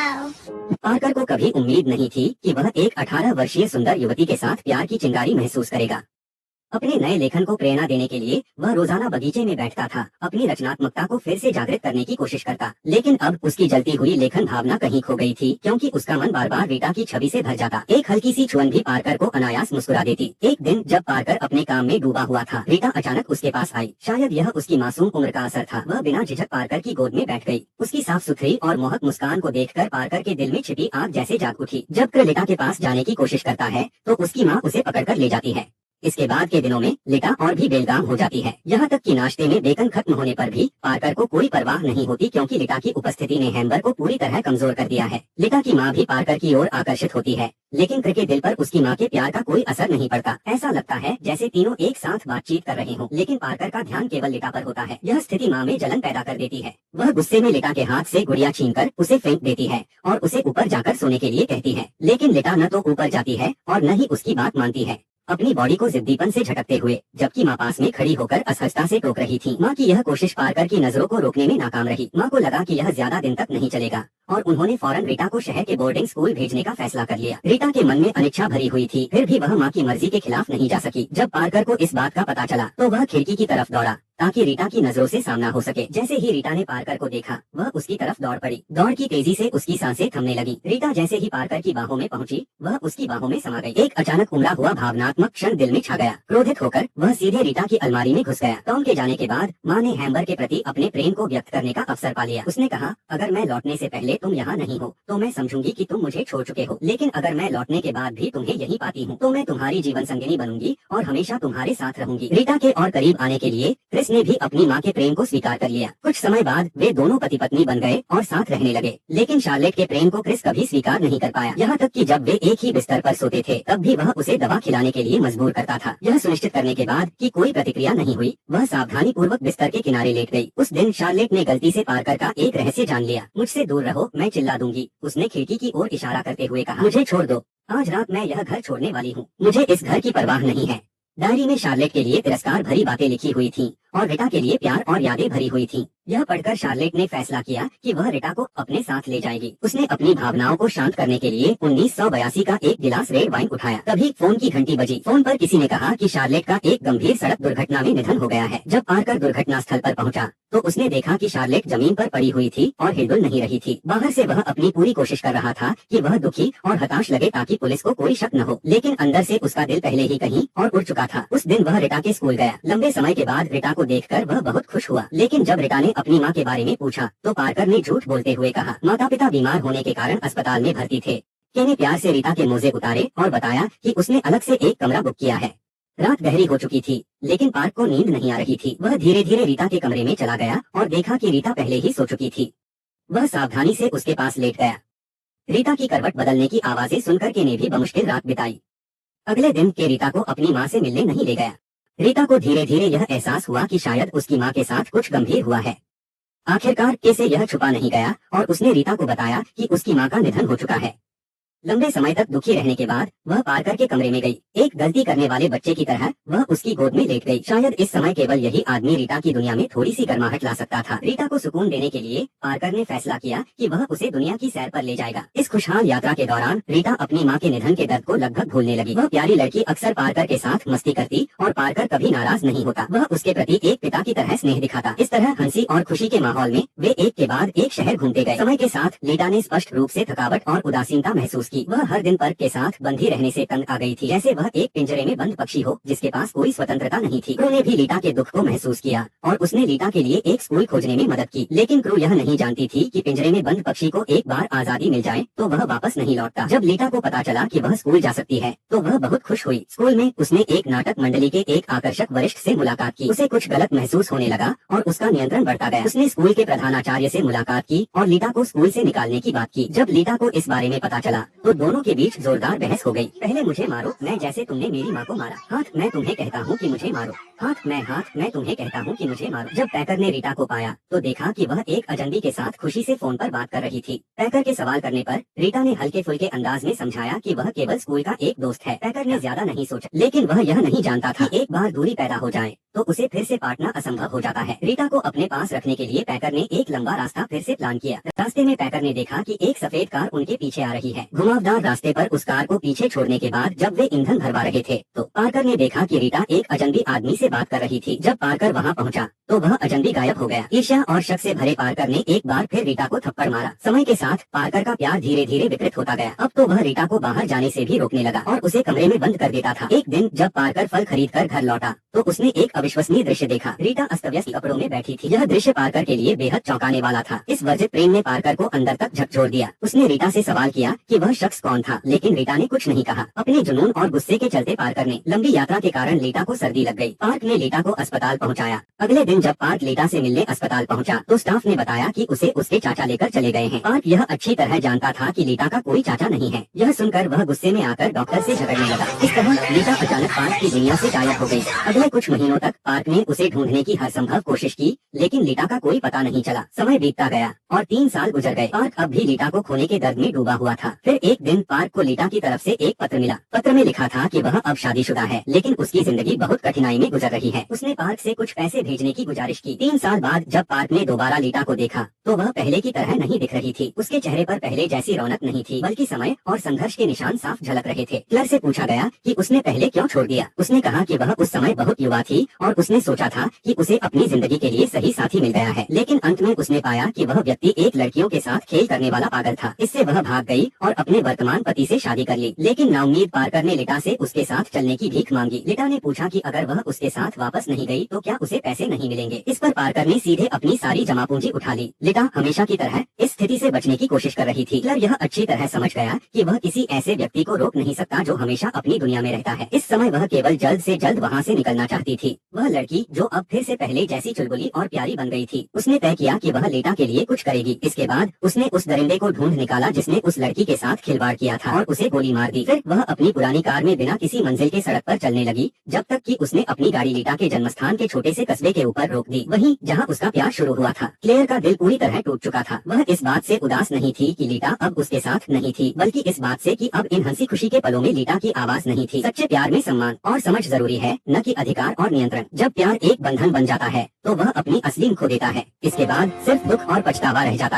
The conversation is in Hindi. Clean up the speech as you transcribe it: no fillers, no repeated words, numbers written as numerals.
वाओ। पार्कर को कभी उम्मीद नहीं थी कि वह एक 18 वर्षीय सुंदर युवती के साथ प्यार की चिंगारी महसूस करेगा। अपने नए लेखन को प्रेरणा देने के लिए वह रोजाना बगीचे में बैठता था, अपनी रचनात्मकता को फिर से जागृत करने की कोशिश करता। लेकिन अब उसकी जलती हुई लेखन भावना कहीं खो गई थी, क्योंकि उसका मन बार बार रीटा की छवि से भर जाता। एक हल्की सी छुअन भी पार्कर को अनायास मुस्कुरा देती। एक दिन जब पार्कर अपने काम में डूबा हुआ था, रीटा अचानक उसके पास आई। शायद यह उसकी मासूम उम्र का असर था। वह बिना झिझक पार्कर की गोद में बैठ गई। उसकी साफ सुथरी और मोहक मुस्कान को देखकर पार्कर के दिल में छिपी आग जैसे जाग उठी। जब रीटा के पास जाने की कोशिश करता है तो उसकी माँ उसे पकड़कर ले जाती है। इसके बाद के दिनों में लीटा और भी बेलगाम हो जाती है, यहाँ तक कि नाश्ते में बेकन खत्म होने पर भी पार्कर को कोई परवाह नहीं होती, क्योंकि लीटा की उपस्थिति ने हैम्बर को पूरी तरह कमजोर कर दिया है। लीटा की माँ भी पार्कर की ओर आकर्षित होती है, लेकिन के दिल पर उसकी माँ के प्यार का कोई असर नहीं पड़ता। ऐसा लगता है जैसे तीनों एक साथ बातचीत कर रहे हों, लेकिन पार्कर का ध्यान केवल लीटा पर होता है। यह स्थिति माँ में जलन पैदा कर देती है। वह गुस्से में लीटा के हाथ से गुड़िया छीनकर उसे फेंक देती है और उसे ऊपर जाकर सोने के लिए कहती है, लेकिन लीटा न तो ऊपर जाती है और न ही उसकी बात मानती है, अपनी बॉडी को जिद्दीपन से झटकते हुए, जबकि माँ पास में खड़ी होकर असहजता से टोक रही थी। माँ की यह कोशिश पार्कर की नजरों को रोकने में नाकाम रही। माँ को लगा कि यह ज्यादा दिन तक नहीं चलेगा और उन्होंने फौरन रीटा को शहर के बोर्डिंग स्कूल भेजने का फैसला कर लिया। रीटा के मन में अनिच्छा भरी हुई थी, फिर भी वह माँ की मर्जी के खिलाफ नहीं जा सकी। जब पार्कर को इस बात का पता चला तो वह खिड़की की तरफ दौड़ा ताकि रीटा की नजरों से सामना हो सके। जैसे ही रीटा ने पार्कर को देखा, वह उसकी तरफ दौड़ पड़ी। दौड़ की तेजी से उसकी सांसें थमने लगी। रीटा जैसे ही पार्कर की बाहों में पहुंची, वह उसकी बाहों में समा गई। एक अचानक उमड़ा हुआ भावनात्मक क्षण दिल में छा गया। क्रोधित होकर वह सीधे रीटा की अलमारी में घुस गया। टॉम के जाने के बाद माँ ने हैम्बर के प्रति अपने प्रेम को व्यक्त करने का अवसर पा लिया। उसने कहा, अगर मैं लौटने से पहले तुम यहाँ नहीं हो तो मैं समझूंगी कि तुम मुझे छोड़ चुके हो, लेकिन अगर मैं लौटने के बाद भी तुम्हें यहीं पाती हूँ तो मैं तुम्हारी जीवन संगिनी बनूंगी और हमेशा तुम्हारे साथ रहूंगी। रीटा के और करीब आने के लिए क्रिस ने भी अपनी माँ के प्रेम को स्वीकार कर लिया। कुछ समय बाद वे दोनों पति पत्नी बन गए और साथ रहने लगे, लेकिन शार्लेट के प्रेम को क्रिस कभी स्वीकार नहीं कर पाया। यहाँ तक कि जब वे एक ही बिस्तर पर सोते थे तब भी वह उसे दवा खिलाने के लिए मजबूर करता था। यह सुनिश्चित करने के बाद कि कोई प्रतिक्रिया नहीं हुई, वह सावधानी पूर्वक बिस्तर के किनारे लेट गई। उस दिन शार्लेट ने गलती से पार्कर का एक रहस्य जान लिया। मुझसे दूर रहो, मैं चिल्ला दूंगी, उसने खिड़की की ओर इशारा करते हुए कहा। मुझे छोड़ दो, आज रात मैं यह घर छोड़ने वाली हूँ, मुझे इस घर की परवाह नहीं है। डायरी में शार्लेट के लिए तिरस्कार भरी बातें लिखी हुई थीं और रीटा के लिए प्यार और यादें भरी हुई थीं। यह पढ़कर शार्लेट ने फैसला किया कि वह रीटा को अपने साथ ले जाएगी। उसने अपनी भावनाओं को शांत करने के लिए 1982 का एक गिलास रेड वाइन उठाया। तभी फोन की घंटी बजी। फोन पर किसी ने कहा कि शार्लेट का एक गंभीर सड़क दुर्घटना में निधन हो गया है। जब पार्कर दुर्घटना स्थल पर पहुंचा तो उसने देखा कि शार्लेट जमीन पर पड़ी हुई थी और हिलडुल नहीं रही थी। बाहर से वह अपनी पूरी कोशिश कर रहा था कि वह दुखी और हताश लगे ताकि पुलिस को कोई शक न हो, लेकिन अंदर से उसका दिल पहले ही कहीं और उड़ चुका था। उस दिन वह रीटा के स्कूल गया। लंबे समय के बाद रीटा को देखकर वह बहुत खुश हुआ, लेकिन जब रीटा ने अपनी माँ के बारे में पूछा तो पार्कर ने झूठ बोलते हुए कहा, माता पिता बीमार होने के कारण अस्पताल में भर्ती थे। के ने प्यार से रीटा के मोजे उतारे और बताया कि उसने अलग से एक कमरा बुक किया है। रात गहरी हो चुकी थी, लेकिन पार्क को नींद नहीं आ रही थी। वह धीरे धीरे रीटा के कमरे में चला गया और देखा कि रीटा पहले ही सो चुकी थी। वह सावधानी से उसके पास लेट गया। रीटा की करवट बदलने की आवाजें सुनकर के ने भी बमुश्किल रात बिताई। अगले दिन के रीटा को अपनी माँ से मिलने नहीं ले गया। रीटा को धीरे धीरे यह एहसास हुआ कि शायद उसकी माँ के साथ कुछ गंभीर हुआ है। आखिरकार के से यह छुपा नहीं गया और उसने रीटा को बताया कि उसकी माँ का निधन हो चुका है। लंबे समय तक दुखी रहने के बाद वह पार्कर के कमरे में गई। एक गलती करने वाले बच्चे की तरह वह उसकी गोद में लेट गई। शायद इस समय केवल यही आदमी रीटा की दुनिया में थोड़ी सी गर्माहट ला सकता था। रीटा को सुकून देने के लिए पार्कर ने फैसला किया कि वह उसे दुनिया की सैर पर ले जाएगा। इस खुशहाल यात्रा के दौरान रीटा अपनी माँ के निधन के दर्द को लगभग भूलने लगी। वह प्यारी लड़की अक्सर पार्कर के साथ मस्ती करती और पार्कर कभी नाराज नहीं होता। वह उसके प्रति एक पिता की तरह स्नेह दिखाता। इस तरह हंसी और खुशी के माहौल में वे एक के बाद एक शहर घूमते गए। समय के साथ रीटा ने स्पष्ट रूप से थकावट और उदासीनता महसूस की। वह हर दिन के साथ बंधी रहने से तंग आ गई थी, जैसे वह एक पिंजरे में बंद पक्षी हो जिसके पास कोई स्वतंत्रता नहीं थी। क्रू ने भी लीटा के दुख को महसूस किया और उसने लीटा के लिए एक स्कूल खोजने में मदद की, लेकिन क्रू यह नहीं जानती थी कि पिंजरे में बंद पक्षी को एक बार आजादी मिल जाए तो वह वापस नहीं लौटता। जब लीटा को पता चला कि वह स्कूल जा सकती है तो वह बहुत खुश हुई। स्कूल में उसने एक नाटक मंडली के एक आकर्षक वरिष्ठ से मुलाकात की। उसे कुछ गलत महसूस होने लगा और उसका नियंत्रण बढ़ता गया। उसने स्कूल के प्रधानाचार्य से मुलाकात की और लीटा को स्कूल से निकालने की बात की। जब लीटा को इस बारे में पता चला तो दोनों के बीच जोरदार बहस हो गई। पहले मुझे मारो, मैं जैसे तुमने मेरी माँ को मारा। हाथ, मैं तुम्हें कहता हूँ कि मुझे मारो। हाथ, मैं तुम्हें कहता हूँ कि मुझे मारो। जब पैकर ने रीटा को पाया तो देखा कि वह एक अजनबी के साथ खुशी से फोन पर बात कर रही थी। पैकर के सवाल करने पर रीटा ने हल्के फुल्के अंदाज में समझाया कि वह केवल स्कूल का एक दोस्त है। पैकर ने ज्यादा नहीं सोचा, लेकिन वह यह नहीं जानता था कि एक बार दूरी पैदा हो जाए तो उसे फिर से पाटना असंभव हो जाता है। रीटा को अपने पास रखने के लिए पैकर ने एक लंबा रास्ता फिर से प्लान किया। रास्ते में पैकर ने देखा कि एक सफेद कार उनके पीछे आ रही है। घुमावदार रास्ते पर उस कार को पीछे छोड़ने के बाद जब वे ईंधन भरवा रहे थे तो पार्कर ने देखा कि रीटा एक अजनबी आदमी से बात कर रही थी। जब पार्कर वहां पहुंचा तो वह अजनबी गायब हो गया। ईर्ष्या और शक से भरे पार्कर ने एक बार फिर रीटा को थप्पड़ मारा। समय के साथ पार्कर का प्यार धीरे धीरे विकृत होता गया। अब तो वह रीटा को बाहर जाने से भी रोकने लगा और उसे कमरे में बंद कर देता था। एक दिन जब पार्कर फल खरीद कर घर लौटा तो उसने एक अविश्वसनीय दृश्य देखा। रीटा अस्त-व्यस्त कपड़ों में बैठी थी। यह दृश्य पार्कर के लिए बेहद चौंकाने वाला था। इस वर्जित प्रेम ने पार्कर को अंदर तक झकझोर दिया। उसने रीटा से सवाल किया कि वह शख्स कौन था, लेकिन रीटा ने कुछ नहीं कहा। अपने जुनून और गुस्से के चलते पार्कर ने लंबी यात्रा के कारण रीटा को सर्दी लग गई। पार्क ने रीटा को अस्पताल पहुंचाया। अगले दिन जब पार्क रीटा से मिलने अस्पताल पहुंचा तो स्टाफ ने बताया कि उसे उसके चाचा लेकर चले गए हैं। पार्क यह अच्छी तरह जानता था कि रीटा का कोई चाचा नहीं है। यह सुनकर वह गुस्से में आकर डॉक्टर से झगड़ने लगा। इस तरह रीटा अचानक पार्क की दुनिया से गायब हो गई। अगले कुछ महीनों तक पार्क ने उसे ढूंढने की हर संभव कोशिश की, लेकिन रीटा का कोई पता नहीं चला। समय बीतता गया और 3 साल गुजर गए। पार्क अब भी रीटा को खोने के दर्द में डूबा हुआ था। फिर एक दिन पार्क को रीटा की तरफ से एक पत्र मिला। पत्र में लिखा था कि वह अब शादीशुदा है, लेकिन उसकी जिंदगी बहुत कठिनाई में गुजर रही है। उसने पार्क से कुछ पैसे भेजने की गुजारिश की। 3 साल बाद जब पार्क ने दोबारा रीटा को देखा तो वह पहले की तरह नहीं दिख रही थी। उसके चेहरे पर पहले जैसी रौनक नहीं थी, बल्कि समय और संघर्ष के निशान साफ झलक रहे थे। क्लर से पूछा गया कि उसने पहले क्यों छोड़ दिया। उसने कहा कि वह उस समय बहुत युवा थी और उसने सोचा था कि उसे अपनी जिंदगी के लिए सही साथी मिल गया है, लेकिन अंत में उसने पाया कि वह व्यक्ति एक लड़कियों के साथ खेल करने वाला पागल था। इससे वह भाग गई और अपने वर्तमान पति से शादी कर ली। लेकिन नाउम्मीद पार्कर ने लीटा से उसके साथ चलने की भीख मांगी। लीटा ने पूछा कि अगर वह उसके साथ वापस नहीं गई तो क्या उसे पैसे नहीं मिलेंगे। इस पर पार्कर ने सीधे अपनी सारी जमा पूंजी उठा ली। लीटा हमेशा की तरह इस स्थिति से बचने की कोशिश कर रही थी। क्लर यह अच्छी तरह समझ गया कि वह किसी ऐसे व्यक्ति को रोक नहीं सकता जो हमेशा अपनी दुनिया में रहता है। इस समय वह केवल जल्द से जल्द वहाँ से निकलना चाहती थी। वह लड़की जो अब फिर से पहले जैसी चुलबुली और प्यारी बन गई थी। उसने तय किया कि वह लीटा के लिए कुछ करेगी। इसके बाद उसने उस दरिंदे को ढूंढ निकाला जिसने उस लड़की के साथ खिलवाड़ किया था और उसे गोली मार दी। फिर वह अपनी पुरानी कार में बिना किसी मंजिल के सड़क पर चलने लगी, जब तक कि उसने अपनी गाड़ी लीटा के जन्मस्थान के छोटे से कस्बे के ऊपर रोक दी, वहीं जहां उसका प्यार शुरू हुआ था। क्लेयर का दिल पूरी तरह टूट चुका था। वह इस बात से उदास नहीं थी कि लीटा अब उसके साथ नहीं थी, बल्कि इस बात से कि अब इन हंसी खुशी के पलों में लीटा की आवाज नहीं थी। सच्चे प्यार में सम्मान और समझ जरूरी है, न कि अधिकार और नियंत्रण। जब प्यार एक बंधन बन जाता है तो वह अपनी असली खो देता है। इसके बाद सिर्फ दुख और पछतावा रह जाता है।